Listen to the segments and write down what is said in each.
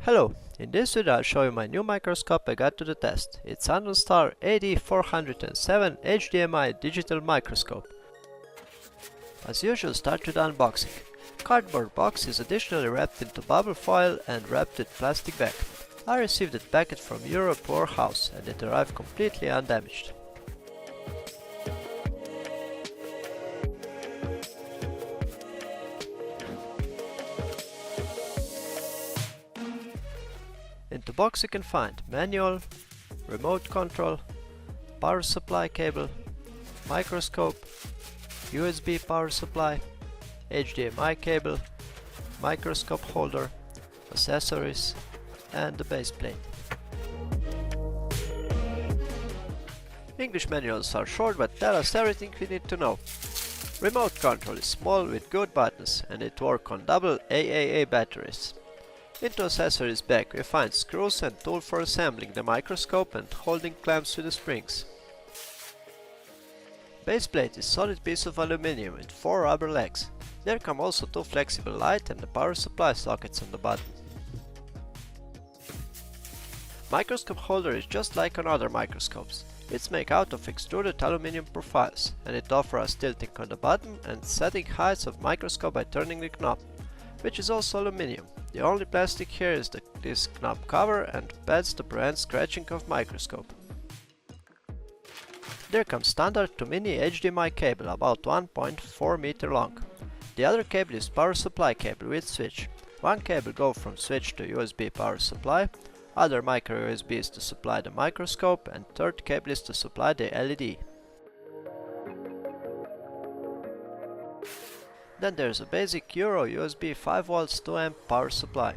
Hello, in this video I'll show you my new microscope I got to the test. It's Andonstar AD407 HDMI digital microscope. As usual, start with unboxing. Cardboard box is additionally wrapped into bubble foil and wrapped with plastic bag. I received it packaged from Europe or house and it arrived completely undamaged. In the box you can find manual, remote control, power supply cable, microscope, USB power supply, HDMI cable, microscope holder, accessories and the base plate. English manuals are short but tell us everything we need to know. Remote control is small with good buttons and it works on double AAA batteries. Into accessories bag we find screws and tool for assembling the microscope and holding clamps with the springs. Base plate is solid piece of aluminum with 4 rubber legs. There come also 2 flexible light and the power supply sockets on the bottom. Microscope holder is just like on other microscopes. It's made out of extruded aluminum profiles and it offers us tilting on the bottom and setting heights of microscope by turning the knob, which is also aluminum. The only plastic here is this knob cover and pads to prevent scratching of microscope. There comes standard to mini HDMI cable about 1.4 meter long. The other cable is power supply cable with switch. One cable goes from switch to USB power supply, other micro USB is to supply the microscope and third cable is to supply the LED. Then there's a basic Euro USB 5V 2A power supply.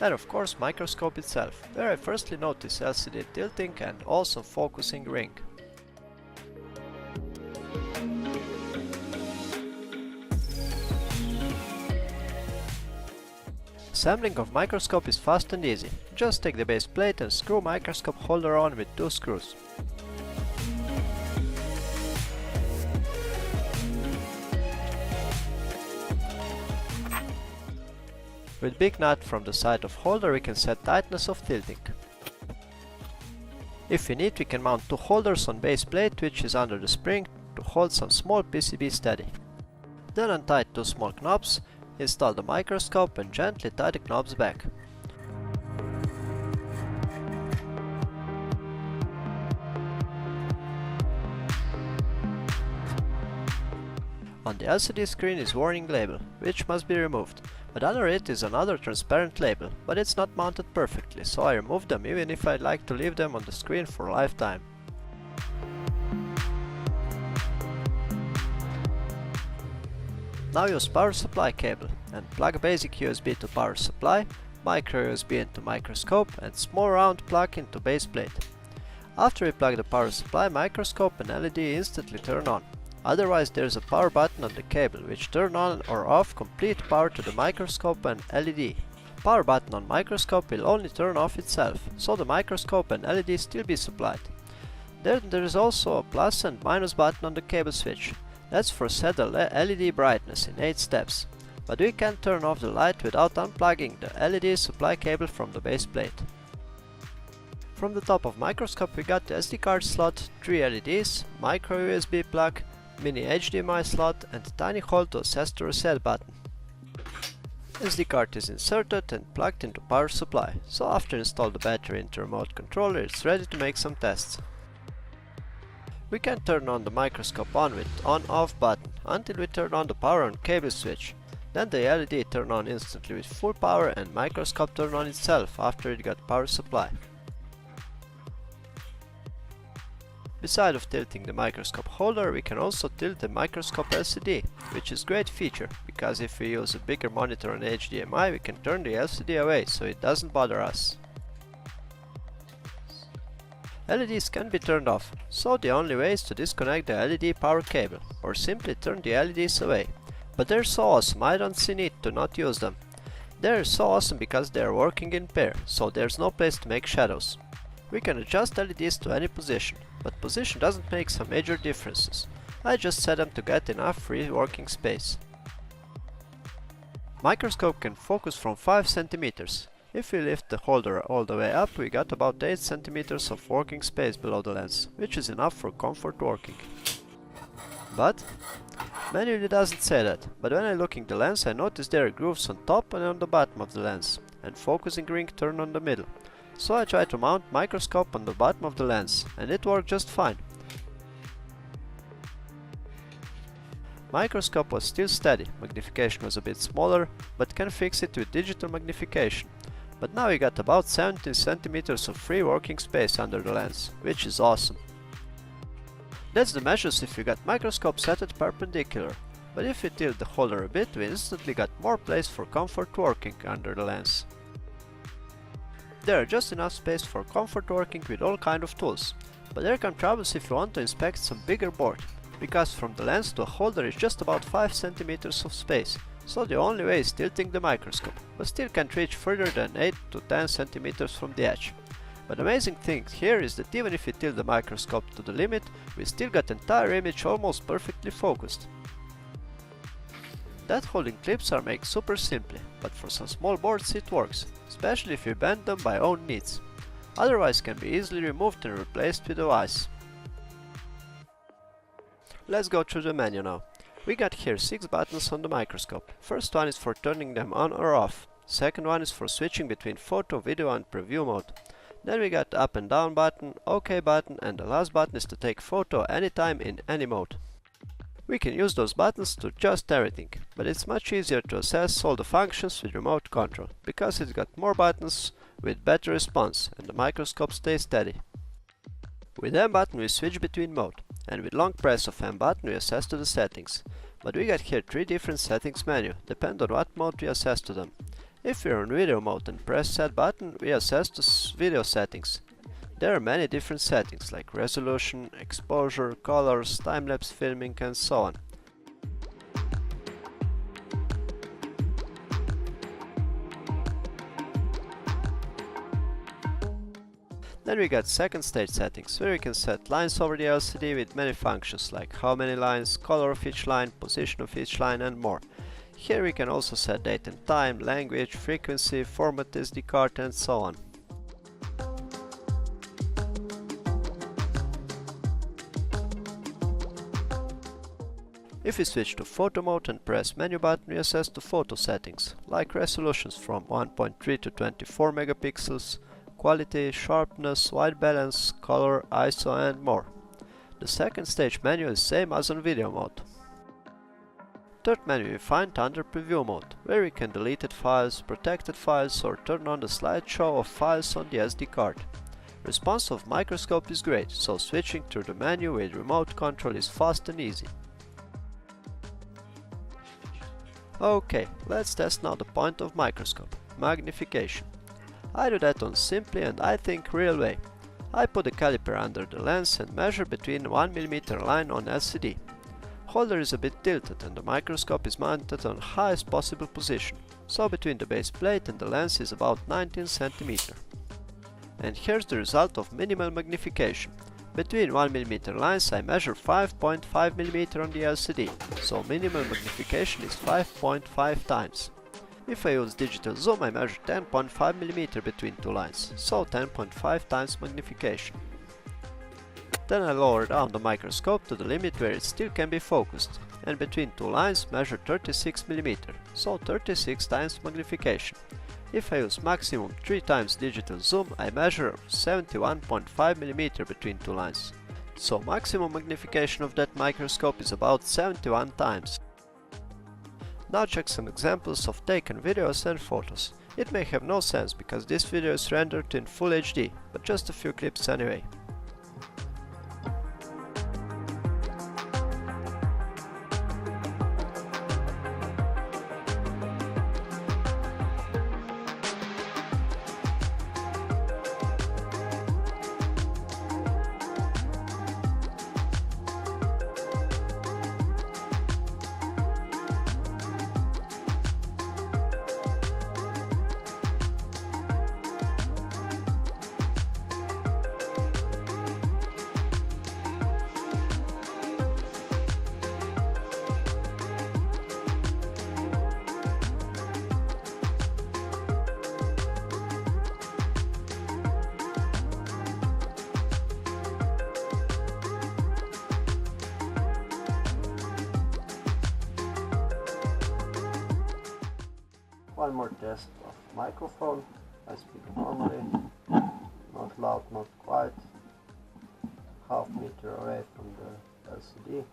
And of course microscope itself, where I firstly noticed LCD tilting and also focusing ring. Assembling of microscope is fast and easy. Just take the base plate and screw microscope holder on with 2 screws. With big nut from the side of holder we can set tightness of tilting. If we need we can mount 2 holders on base plate which is under the spring to hold some small PCB steady. Then untie 2 small knobs, install the microscope and gently tie the knobs back. On the LCD screen is warning label, which must be removed, but under it is another transparent label, but it's not mounted perfectly, so I removed them even if I'd like to leave them on the screen for a lifetime. Now use power supply cable and plug basic USB to power supply, micro USB into microscope and small round plug into base plate. After we plug the power supply, microscope and LED instantly turn on. Otherwise there's a power button on the cable which turn on or off complete power to the microscope and LED. Power button on microscope will only turn off itself, so the microscope and LED still be supplied. Then there is also a plus and minus button on the cable switch. That's for set the LED brightness in 8 steps. But we can turn off the light without unplugging the LED supply cable from the base plate. From the top of microscope we got the SD card slot, 3 LEDs, micro USB plug, mini HDMI slot and tiny hole to access the reset button. SD card is inserted and plugged into power supply, so after install the battery into remote controller it's ready to make some tests. We can turn on the microscope on with on-off button until we turn on the power on cable switch. Then the LED turn on instantly with full power and microscope turn on itself after it got power supply. Beside of tilting the microscope holder, we can also tilt the microscope LCD, which is great feature, because if we use a bigger monitor on HDMI we can turn the LCD away so it doesn't bother us. LEDs can be turned off, so the only way is to disconnect the LED power cable, or simply turn the LEDs away. But they're so awesome, I don't see need to not use them. They're so awesome because they're working in pair, so there's no place to make shadows. We can adjust LEDs to any position, but position doesn't make some major differences. I just set them to get enough free working space. Microscope can focus from 5 centimeters. If we lift the holder all the way up, we got about 8 centimeters of working space below the lens, which is enough for comfort working. But manually doesn't say that, but when I look in the lens I notice there are grooves on top and on the bottom of the lens, and focusing ring turn on the middle. So I try to mount microscope on the bottom of the lens, and it worked just fine. Microscope was still steady, magnification was a bit smaller, but can fix it with digital magnification. But now we got about 17 centimeters of free working space under the lens, which is awesome. That's the measures if you got microscope set at perpendicular, but if you tilt the holder a bit, we instantly got more place for comfort working under the lens. There are just enough space for comfort working with all kind of tools, but there come troubles if you want to inspect some bigger board, because from the lens to a holder is just about 5 centimeters of space, so the only way is tilting the microscope, but still can't reach further than 8 to 10 centimeters from the edge. But the amazing thing here is that even if we tilt the microscope to the limit, we still got the entire image almost perfectly focused. That holding clips are made super simply, but for some small boards it works, especially if you bend them by own needs. Otherwise can be easily removed and replaced with a vise. Let's go through the menu now. We got here 6 buttons on the microscope. First one is for turning them on or off. Second one is for switching between photo, video and preview mode. Then we got the up and down button, OK button, and the last button is to take photo anytime in any mode. We can use those buttons to adjust everything, but it's much easier to access all the functions with remote control, because it's got more buttons with better response and the microscope stays steady. With M button we switch between mode, and with long press of M button we access to the settings. But we got here 3 different settings menu, depend on what mode we access to them. If we are on video mode and press set button, we access to video settings. There are many different settings like resolution, exposure, colors, time-lapse filming and so on. Then we got second stage settings, where we can set lines over the LCD with many functions like how many lines, color of each line, position of each line and more. Here we can also set date and time, language, frequency, format SD card and so on. If we switch to photo mode and press menu button, we access to photo settings, like resolutions from 1.3 to 24 megapixels, quality, sharpness, white balance, color, ISO and more. The second stage menu is same as on video mode. Third menu we find under preview mode, where we can delete files, protected files or turn on the slideshow of files on the SD card. Response of microscope is great, so switching through the menu with remote control is fast and easy. Okay, let's test now the point of microscope, magnification. I do that on simply and I think real way. I put the caliper under the lens and measure between 1mm line on LCD. Holder is a bit tilted and the microscope is mounted on highest possible position, so between the base plate and the lens is about 19 cm. And here's the result of minimal magnification. Between 1mm lines I measure 5.5mm on the LCD, so minimal magnification is 5.5 times. If I use digital zoom I measure 10.5mm between two lines, so 10.5 times magnification. Then I lower down the microscope to the limit where it still can be focused, and between two lines measure 36mm, so 36 times magnification. If I use maximum 3 times digital zoom, I measure 71.5mm between two lines, so maximum magnification of that microscope is about 71 times. Now check some examples of taken videos and photos. It may have no sense because this video is rendered in Full HD, but just a few clips anyway. One more test of microphone. I speak normally, not loud, not quiet, half meter away from the LCD.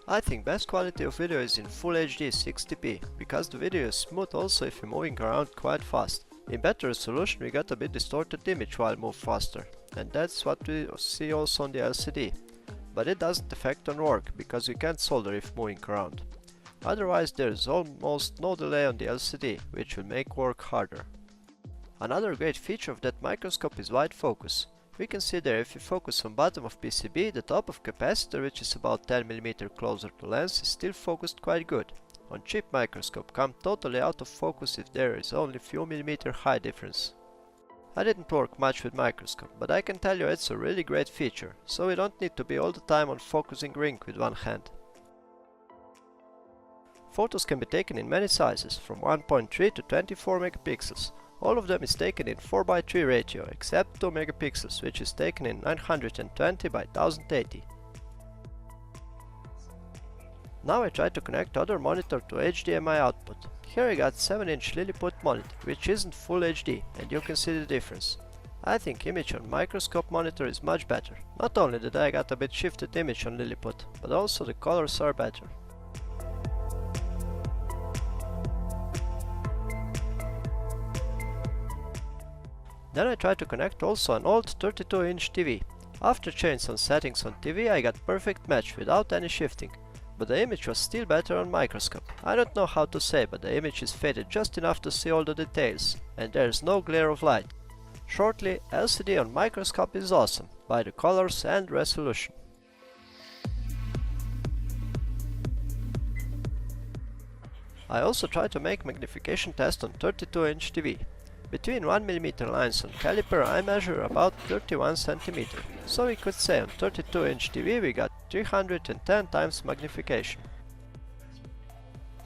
I think best quality of video is in Full HD 60p, because the video is smooth also if you're moving around quite fast. In better resolution we got a bit distorted image while move faster, and that's what we see also on the LCD. But it doesn't affect on work, because you can't solder if moving around. Otherwise there is almost no delay on the LCD, which will make work harder. Another great feature of that microscope is wide focus. We can see there if you focus on bottom of PCB, the top of capacitor, which is about 10 mm closer to lens, is still focused quite good. On cheap microscope come totally out of focus if there is only few millimeter high difference. I didn't work much with microscope, but I can tell you it's a really great feature, so we don't need to be all the time on focusing ring with one hand. Photos can be taken in many sizes, from 1.3 to 24 megapixels. All of them is taken in 4:3 ratio, except 2 megapixels, which is taken in 920 by 1080. Now I try to connect other monitor to HDMI output. Here I got 7-inch Lilliput monitor, which isn't full HD, and you can see the difference. I think image on microscope monitor is much better. Not only that I got a bit shifted image on Lilliput, but also the colors are better. Then I tried to connect also an old 32-inch TV. After changing some settings on TV I got perfect match without any shifting. But the image was still better on microscope. I don't know how to say, but the image is faded just enough to see all the details, and there is no glare of light. Shortly, LCD on microscope is awesome, by the colors and resolution. I also tried to make magnification test on 32-inch TV. Between 1mm lines on caliper I measure about 31 cm, so we could say on 32-inch TV we got 310 times magnification.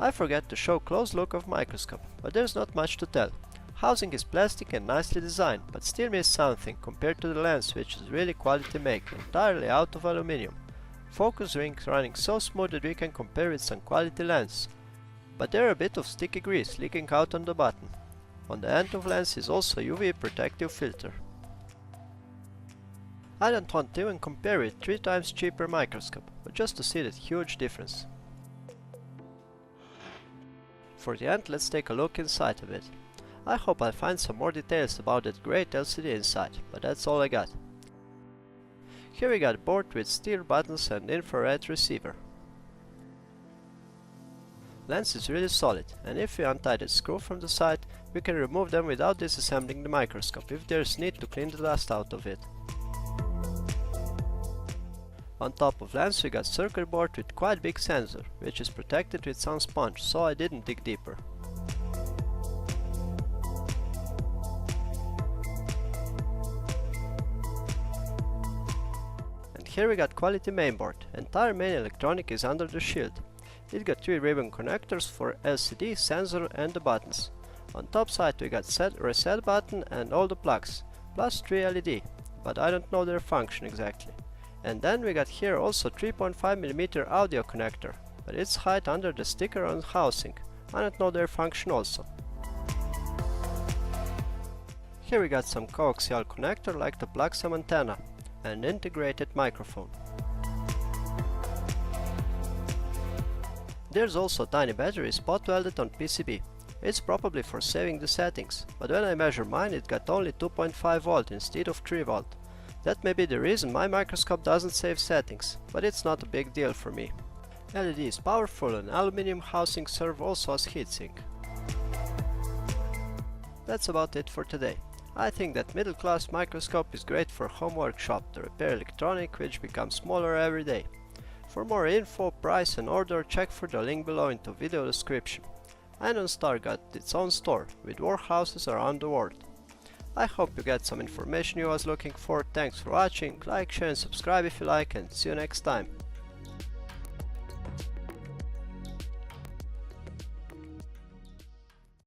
I forgot to show close look of microscope, but there's not much to tell. Housing is plastic and nicely designed, but still miss something compared to the lens, which is really quality make, entirely out of aluminium. Focus rings running so smooth that we can compare with some quality lens. But there are a bit of sticky grease leaking out on the button. On the end of lens is also UV protective filter. I don't want to even compare with 3 times cheaper microscope, but just to see that huge difference. For the end, let's take a look inside of it. I hope I'll find some more details about that great LCD inside, but that's all I got. Here we got board with steel buttons and infrared receiver. Lens is really solid, and if we untie the screw from the side, we can remove them without disassembling the microscope if there is need to clean the dust out of it. On top of lens we got circuit board with quite big sensor, which is protected with some sponge, so I didn't dig deeper. And here we got quality mainboard. Entire main electronic is under the shield. It got 3 ribbon connectors for LCD, sensor and the buttons. On top side we got reset button and all the plugs, plus 3 LED, but I don't know their function exactly. And then we got here also 3.5mm audio connector, but it's hid under the sticker on housing. I don't know their function also. Here we got some coaxial connector like to plug some antenna, and integrated microphone. There's also a tiny battery spot welded on PCB. It's probably for saving the settings, but when I measure mine it got only 2.5 volt instead of 3 volt. That may be the reason my microscope doesn't save settings, but it's not a big deal for me. LED is powerful and aluminum housing serve also as heatsink. That's about it for today. I think that middle class microscope is great for home workshop to repair electronic which becomes smaller every day. For more info, price and order, check for the link below into video description. Andonstar got its own store, with warehouses around the world. I hope you get some information you was looking for. Thanks for watching, like, share and subscribe if you like, and see you next time.